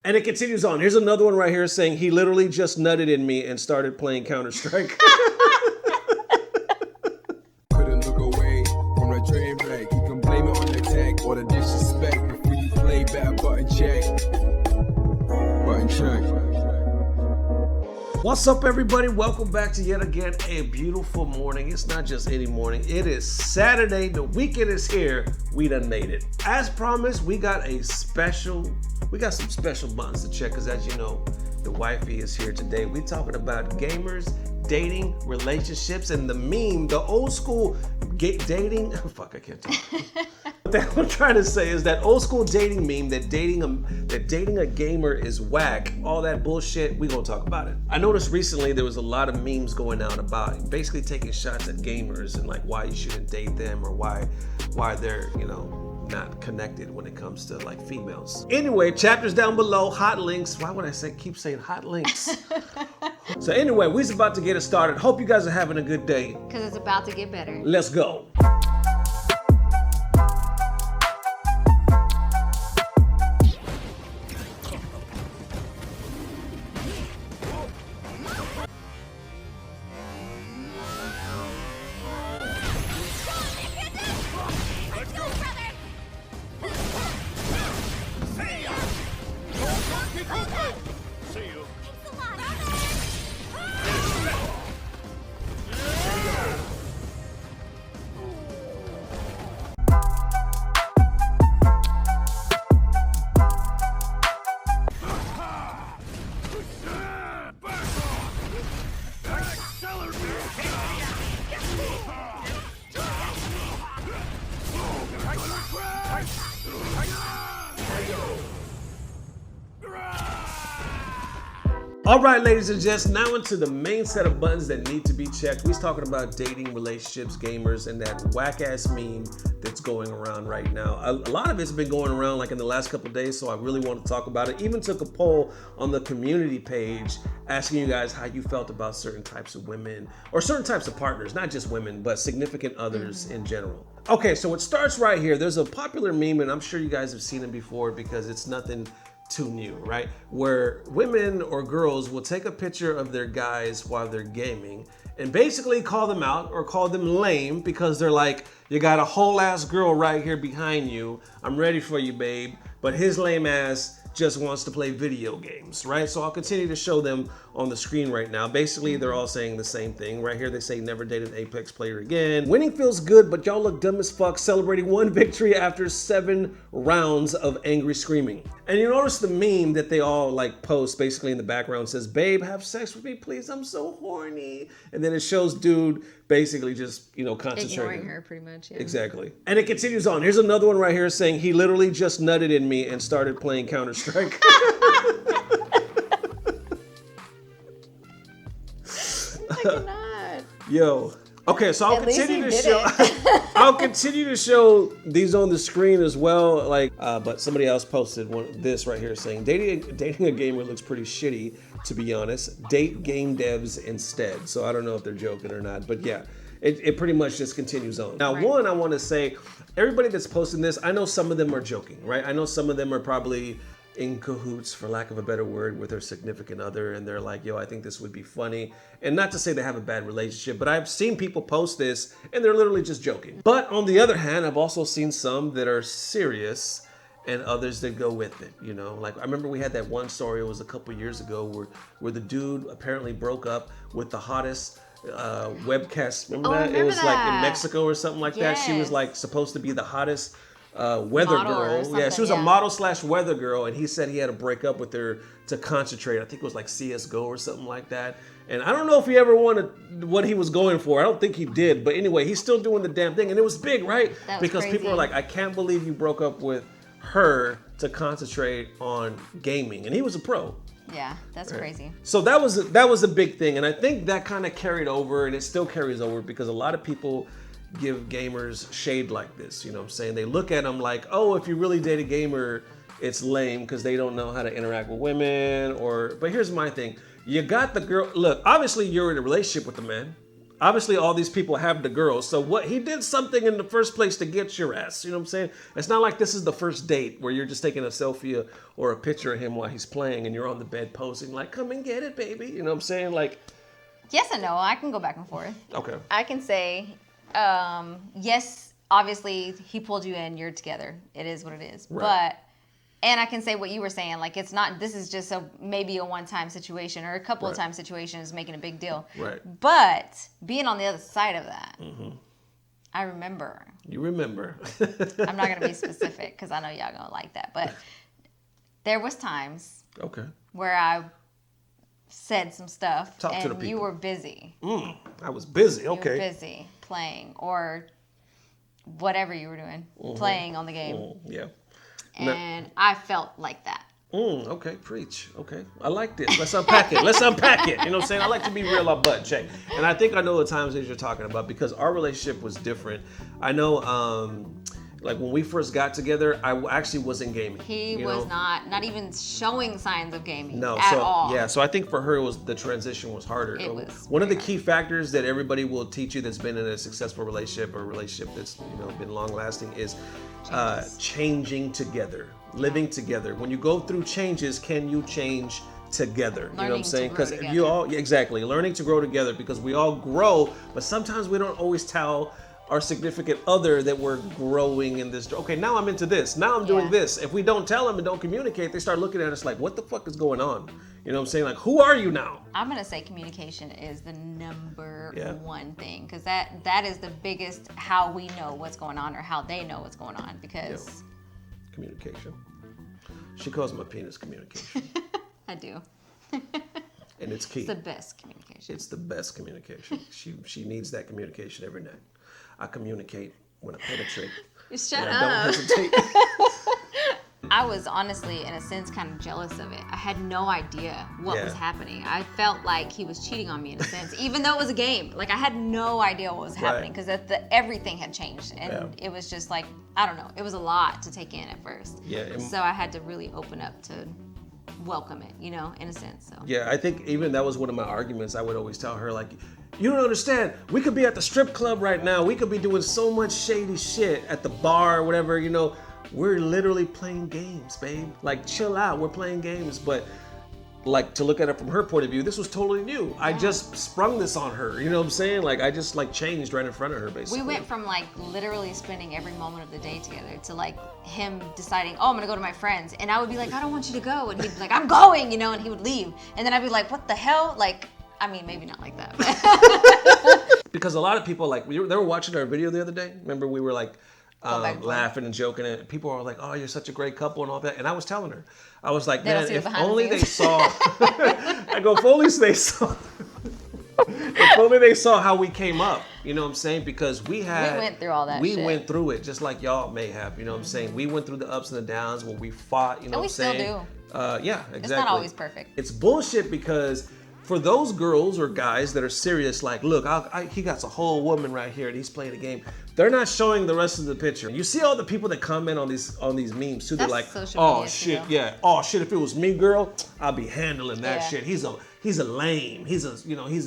And it continues on. Here's another one right here saying he literally just nutted in me and started playing Counter-Strike. Couldn't look away from the train wreck. You can blame it on the tech or the disrespect. Before you play, better button check. Button check. What's up, everybody? Welcome back to yet again a beautiful morning. It's not just any morning. It is Saturday. The weekend is here. We done made it. As promised, we got some special buttons to check because, as you know, the wifey is here today. We talking about gamers, dating, relationships, and the meme, the old school dating. Fuck, I can't talk. What I'm trying to say is that old school dating meme that dating a gamer is whack, all that bullshit, we gonna talk about it. I noticed recently there was a lot of memes going out about basically taking shots at gamers and like why you shouldn't date them or why they're, you know, not connected when it comes to like females. Anyway, chapters down below, hot links. Why would I keep saying hot links? So anyway, we're about to get it started. Hope you guys are having a good day. Because it's about to get better. Let's go. All right, ladies and gents, now into the main set of buttons that need to be checked. We're talking about dating, relationships, gamers, and that whack-ass meme that's going around right now. A lot of it's been going around like in the last couple of days, so I really want to talk about it. Even took a poll on the community page asking you guys how you felt about certain types of women or certain types of partners, not just women, but significant others in general. Okay, so it starts right here. There's a popular meme, and I'm sure you guys have seen it before because it's nothing too new, right? Where women or girls will take a picture of their guys while they're gaming and basically call them out or call them lame because they're like, you got a whole ass girl right here behind you. I'm ready for you, babe. But his lame ass just wants to play video games, right? So I'll continue to show them on the screen right now. Basically, they're all saying the same thing. Right here, they say never date an Apex player again. Winning feels good, but y'all look dumb as fuck celebrating one victory after 7 rounds of angry screaming. And you notice the meme that they all like post basically in the background says, babe, have sex with me, please. I'm so horny. And then it shows dude basically just, you know, concentrating. Ignoring her pretty much, yeah. Exactly. And it continues on. Here's another one right here saying he literally just nutted in me and started playing Counter-Strike. I cannot. Yo. Okay, so I'll continue to show these on the screen as well. Like, but somebody else posted this right here saying dating a gamer looks pretty shitty, to be honest. Date game devs instead. So I don't know if they're joking or not, but yeah, it pretty much just continues on. Now, one, I want to say, everybody that's posting this, I know some of them are joking, right? I know some of them are probably in cahoots, for lack of a better word, with their significant other, and they're like, yo, I think this would be funny. And not to say they have a bad relationship, but I've seen people post this and they're literally just joking. But on the other hand, I've also seen some that are serious and others that go with it, you know? Like, I remember we had that one story, it was a couple years ago, where the dude apparently broke up with the hottest webcast. Remember that? It was like in Mexico or something like that. She was like supposed to be the hottest weather girl. Yeah, she was a model / weather girl, and he said he had to break up with her to concentrate. I think it was like CSGO or something like that. And I don't know if he ever wanted what he was going for. I don't think he did. But anyway, he's still doing the damn thing. And it was big, right? Because crazy. People are like, I can't believe you broke up with her to concentrate on gaming. And he was a pro. Yeah, that's crazy. So that was a big thing. And I think that kind of carried over, and it still carries over because a lot of people give gamers shade like this, you know what I'm saying? They look at them like, oh, if you really date a gamer, it's lame because they don't know how to interact with women but here's my thing. You got the girl, look, obviously you're in a relationship with the man. obviously all these people have the girls. So what he did something in the first place to get your ass. You know what I'm saying? It's not like this is the first date where you're just taking a selfie or a picture of him while he's playing and you're on the bed posing like, come and get it, baby. You know what I'm saying? Like, Yes and no. I can go back and forth. okay. I can say, yes, obviously he pulled you in, you're together. It is what it is. Right. And I can say what you were saying, like it's not, this is just maybe a one-time situation or a couple of time situations making a big deal. Right. But being on the other side of that, I remember. You remember. I'm not going to be specific because I know y'all going to like that. But there was times where I said some stuff Talk to the and people. you were busy. I was busy. You Okay. were busy playing or whatever you were doing, playing on the game. Yeah. And I felt like that. Okay, preach. Okay, I like this. Let's unpack it. Let's unpack it. You know what I'm saying? I like to be real on butt check. And I think I know the times that you're talking about because our relationship was different. I know, like when we first got together, I actually wasn't gaming. He was not even showing signs of gaming No, at so all. yeah, so I think for her it was the transition was harder. It was one of the very key factors that everybody will teach you that's been in a successful relationship or a relationship that's been long lasting is changing together, living together. When you go through changes, can you change together? You know what I'm saying? Because you all exactly learning to grow together because we all grow, but sometimes we don't always tell our significant other that we're growing in this. Okay, now I'm into this. Now I'm doing this. If we don't tell them and don't communicate, they start looking at us like, what the fuck is going on? You know what I'm saying? Like, who are you now? I'm going to say communication is the number one thing because that is the biggest how we know what's going on or how they know what's going on because... Communication. She calls my penis communication. I do. And it's key. It's the best communication. It's the best communication. She needs that communication every night. I communicate when I penetrate. Shut up. I don't hesitate. I was honestly, in a sense, kind of jealous of it. I had no idea what was happening. I felt like he was cheating on me in a sense, even though it was a game. Like I had no idea what was happening because everything had changed, and it was just like I don't know. It was a lot to take in at first. Yeah. So I had to really open up to welcome it, in a sense. So. Yeah, I think even that was one of my arguments. I would always tell her like, you don't understand. We could be at the strip club right now. We could be doing so much shady shit at the bar or whatever, We're literally playing games, babe. Like, chill out. We're playing games. But, like, to look at it from her point of view, this was totally new. I just sprung this on her. You know what I'm saying? Like, I just, changed right in front of her, basically. We went from, literally spending every moment of the day together to, him deciding, oh, I'm going to go to my friends. And I would be like, I don't want you to go. And he'd be like, I'm going, and he would leave. And then I'd be like, what the hell? Maybe not like that. But. Because a lot of people, they were watching our video the other day. Remember, we were, laughing and joking, and people were like, oh, you're such a great couple and all that. And I was telling her, I was like, man, if only they saw, I go, if only they saw how we came up, you know what I'm saying? Because we went through all that shit. We went through it just like y'all may have, you know what I'm saying? We went through the ups and the downs when we fought, you know what I'm saying? And we still do. Yeah, exactly. It's not always perfect. It's bullshit because for those girls or guys that are serious, like, look, he got a whole woman right here and he's playing a game. They're not showing the rest of the picture. You see all the people that comment on these memes too. They're like, oh shit, oh shit. If it was me, girl, I'll be handling that shit. He's a lame. He's a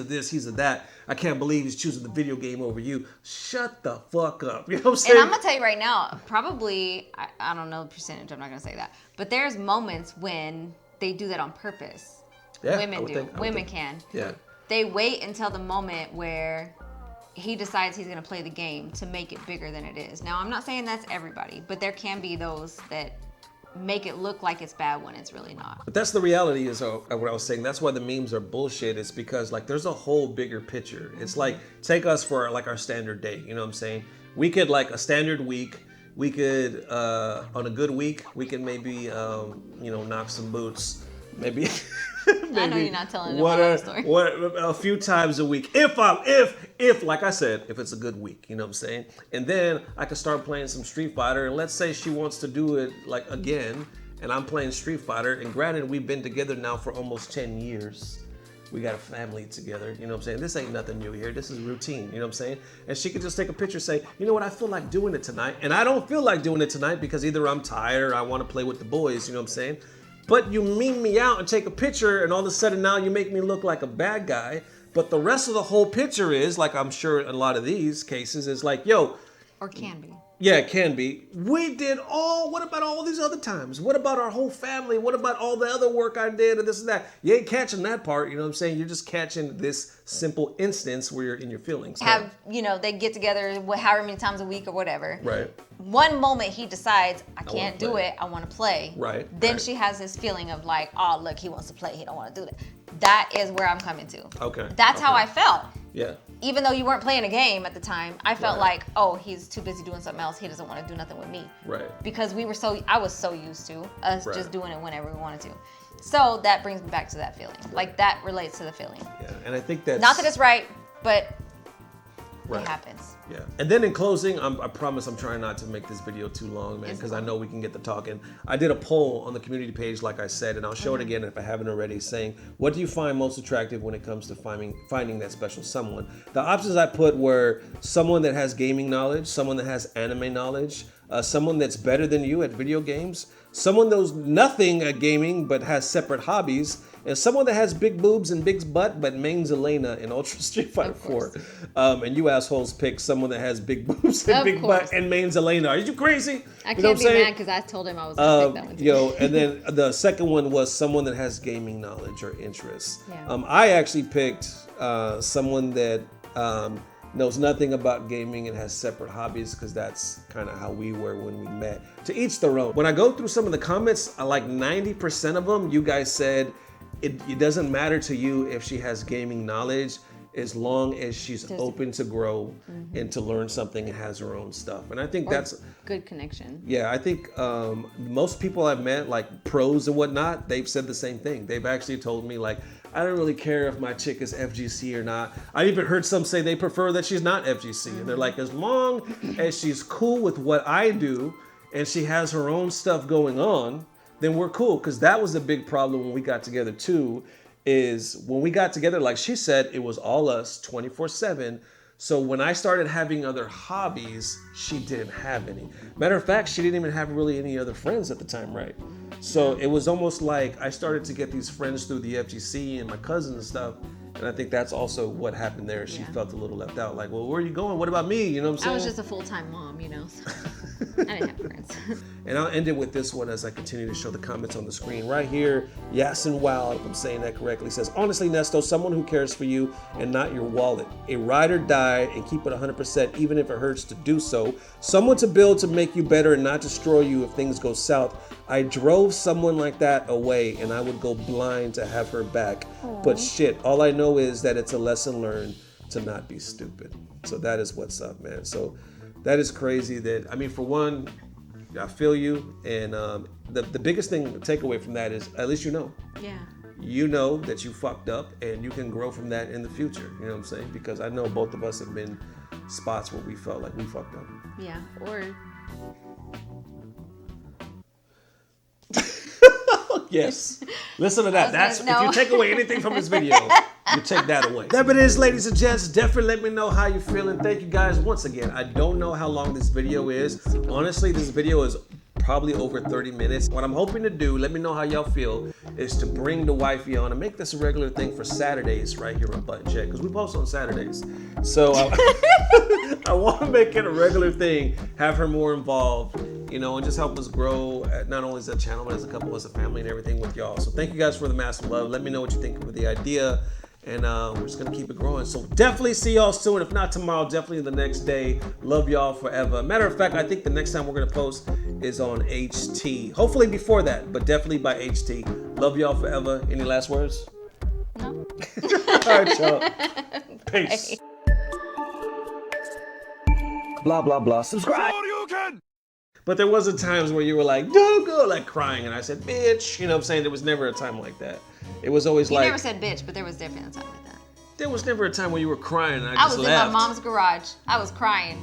this, he's a that. I can't believe he's choosing the video game over you. Shut the fuck up. You know what I'm saying? And I'm gonna tell you right now, probably I don't know the percentage. I'm not gonna say that, but there's moments when they do that on purpose. Yeah, women do. Women can. Yeah. They wait until the moment where he decides he's going to play the game to make it bigger than it is. Now, I'm not saying that's everybody, but there can be those that make it look like it's bad when it's really not. But that's the reality is what I was saying. That's why the memes are bullshit. It's because there's a whole bigger picture. It's like, take us for our standard day. You know what I'm saying? We could a standard week. We could, on a good week, we can maybe, knock some boots. Maybe I know you're not telling them the story. A few times a week. If like I said, if it's a good week, you know what I'm saying? And then I could start playing some Street Fighter, and let's say she wants to do it again, and I'm playing Street Fighter, and granted we've been together now for almost 10 years. We got a family together, you know what I'm saying? This ain't nothing new here. This is routine, you know what I'm saying? And she could just take a picture and say, you know what, I feel like doing it tonight. And I don't feel like doing it tonight because either I'm tired or I want to play with the boys, you know what I'm saying? But you meme me out and take a picture, and all of a sudden now you make me look like a bad guy But the rest of the whole picture is, like I'm sure in a lot of these cases, is like, yo. Or can be. Yeah, it can be. What about all these other times? What about our whole family? What about all the other work I did and this and that? You ain't catching that part, you know what I'm saying? You're just catching this simple instance where you're in your feelings. They get together however many times a week or whatever. Right. One moment he decides, I can't do it, I want to play. Right. Then she has this feeling of like, oh, look, he wants to play, he don't want to do that. That is where I'm coming to. Okay. That's how I felt. Yeah. Even though you weren't playing a game at the time, I felt like, oh, he's too busy doing something else. He doesn't want to do nothing with me. Right. Because I was so used to us just doing it whenever we wanted to. So that brings me back to that feeling. Like that relates to the feeling. Yeah, and I think that's... Not that it's right, but it happens. Yeah. And then in closing, I promise I'm trying not to make this video too long, man, because I know we can get to talking. I did a poll on the community page, like I said, and I'll show it again if I haven't already, saying, what do you find most attractive when it comes to finding that special someone? The options I put were someone that has gaming knowledge, someone that has anime knowledge, someone that's better than you at video games, someone that knows nothing at gaming but has separate hobbies, and someone that has big boobs and big butt but mains Elena in Ultra Street Fighter 4. And you assholes pick someone that has big boobs and big butt and mains Elena. Are you crazy? I can't be mad because I told him I was going to pick that one too. And then the second one was someone that has gaming knowledge or interests. Yeah. I actually picked someone that knows nothing about gaming and has separate hobbies, because that's kind of how we were when we met. To each their own. When I go through some of the comments, like 90% of them, you guys said it doesn't matter to you if she has gaming knowledge, as long as she's open to grow and to learn something and has her own stuff. And I think that's good connection. Yeah, I think most people I've met, like pros and whatnot, they've said the same thing. They've actually told me, like, I don't really care if my chick is FGC or not. I even heard some say they prefer that she's not FGC. And they're like, as long as she's cool with what I do and she has her own stuff going on, then we're cool. Because that was a big problem when we got together too, is when we got together, like she said, it was all us 24/7. So when I started having other hobbies, she didn't have any. Matter of fact, she didn't even have really any other friends at the time, right? So it was almost like I started to get these friends through the FGC and my cousins and stuff. And I think that's also what happened there. She felt a little left out. Like, well, where are you going? What about me? You know what I'm saying? I was just a full-time mom, you know, so I didn't have friends. And I'll end it with this one as I continue to show the comments on the screen. Right here, Yasin Wow, if I'm saying that correctly, says, honestly, Nesto, someone who cares for you and not your wallet. A ride or die and keep it 100%, even if it hurts to do so. Someone to build to make you better and not destroy you if things go south. I drove someone like that away and I would go blind to have her back. Aww. But shit, all I know is that it's a lesson learned to not be stupid. So that is what's up, man. So that is crazy that, I mean, for one, I feel you. And the biggest thing to take away from that is at least you know. Yeah. You know that you fucked up and you can grow from that in the future. You know what I'm saying? Because I know both of us have been spots where we felt like we fucked up. Yeah, or... Yes. Listen to that. That's if you take away anything from this video, you take that away. There it is, ladies and gents. Definitely let me know how you're feeling. Thank you guys once again. I don't know how long this video is. Honestly, this video is probably over 30 minutes. What I'm hoping to do, let me know how y'all feel, is to bring the wifey on and make this a regular thing for Saturdays right here on Button Check, because we post on Saturdays. So I want to make it a regular thing, have her more involved, you know, and just help us grow, not only as a channel, but as a couple, as a family and everything with y'all. So thank you guys for the massive love. Let me know what you think of the idea. And we're just going to keep it growing. So definitely see y'all soon. If not tomorrow, definitely the next day. Love y'all forever. Matter of fact, I think the next time we're going to post is on HT. Hopefully before that, but definitely by HT. Love y'all forever. Any last words? No. All right, y'all. Peace. Blah, blah, blah. Subscribe. But there wasn't times where you were like, don't go, like crying. And I said, bitch. You know what I'm saying? There was never a time like that. It was always like... You never said bitch, but there was definitely a time like that. There was never a time where you were crying and I just was left. in my mom's garage. I was crying.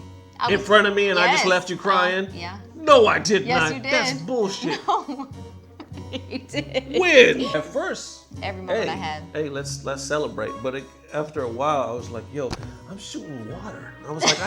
In front of me and I just left you crying? Yeah. No, I did not. Yes, you did. That's bullshit. No, you did. When? At first. Every moment I had. Hey, let's celebrate. But after a while, I was like, yo, I'm shooting water. I was like,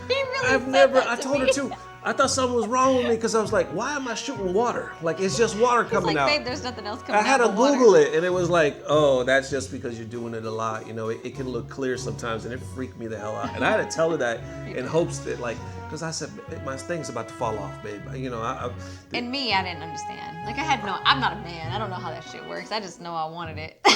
He really I've said never, that I to told her me. too. I thought something was wrong with me because I was like, why am I shooting water? Like, it's just water He's coming like, out. babe, there's nothing else coming I had out to but water. Google it, and it was like, oh, that's just because you're doing it a lot. You know, it can look clear sometimes, and it freaked me the hell out. And I had to tell her that in hopes that, like, because I said, my thing's about to fall off, babe. You know, And me, I didn't understand. Like, I'm not a man. I don't know how that shit works. I just know I wanted it.